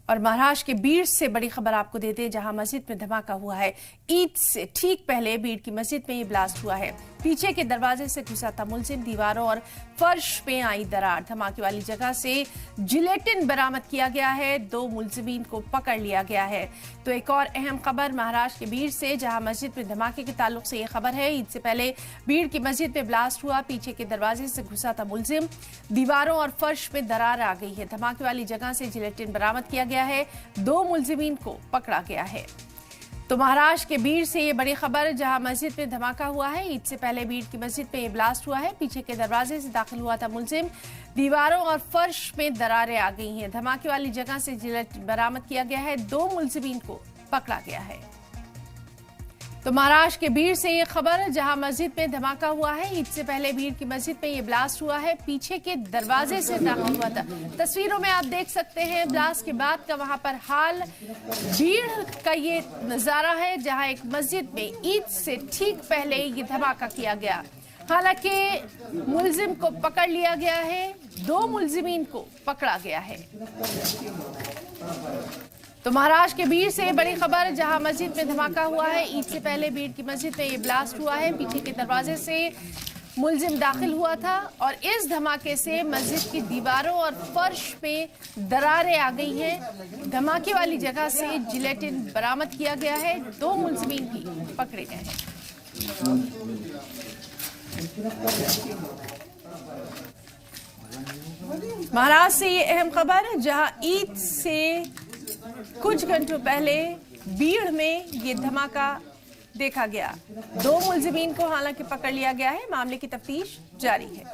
और महाराष्ट्र के बीड़ से बड़ी खबर आपको देते हैं, जहां मस्जिद में धमाका हुआ है। ईद से ठीक पहले बीड़ की मस्जिद में ये ब्लास्ट हुआ है। पीछे के दरवाजे से घुसा था मुलजिम, दीवारों और फर्श पे आई दरार। धमाके वाली जगह से जिलेटिन बरामद किया गया है, 2 मुलजिमीन को पकड़ लिया गया है। तो एक और अहम खबर महाराष्ट्र के बीड़ से, जहां मस्जिद में धमाके के ताल्लुक से ये खबर है। ईद से पहले बीड़ की मस्जिद में ब्लास्ट हुआ, पीछे के दरवाजे से घुसा था मुलजिम, दीवारों और फर्श में दरार आ गई है। धमाके वाली जगह से जिलेटिन बरामद किया गया है, 2 मुलजिमीन को पकड़ा गया है। तो महाराष्ट्र के बीड़ से ये बड़ी खबर, जहां मस्जिद में धमाका हुआ है। ईद से पहले बीड़ की मस्जिद में ये ब्लास्ट हुआ है, पीछे के दरवाजे से दाखिल हुआ था मुलजिम, दीवारों और फर्श में दरारें आ गई हैं। धमाके वाली जगह से जिलेटिन बरामद किया गया है, 2 मुलजिमीन को पकड़ा गया है। तो महाराष्ट्र के बीड़ से ये खबर, जहां मस्जिद में धमाका हुआ है। ईद से पहले बीड़ की मस्जिद में ये ब्लास्ट हुआ है, पीछे के दरवाजे से दाखिल हुआ था। तस्वीरों में आप देख सकते हैं ब्लास्ट के बाद का वहां पर हाल। बीड़ का ये नजारा है, जहां एक मस्जिद में ईद से ठीक पहले ये धमाका किया गया। हालांकि मुलजिम को पकड़ लिया गया है, 2 मुलजिमीन को पकड़ा गया है। तो महाराष्ट्र के बीड़ से बड़ी खबर, जहां मस्जिद में धमाका हुआ है। ईद से पहले बीड़ की मस्जिद में ये ब्लास्ट हुआ है, पीछे के दरवाजे से मुलजिम दाखिल हुआ था और इस धमाके से मस्जिद की दीवारों और फर्श पे दरारें आ गई हैं। धमाके वाली जगह से जिलेटिन बरामद किया गया है, 2 मुलजिमीन भी पकड़े गए हैं। महाराष्ट्र से ये अहम खबर, जहां ईद से कुछ घंटों पहले बीड़ में ये धमाका देखा गया। 2 मुलजिमीन को हालांकि पकड़ लिया गया है, मामले की तफ्तीश जारी है।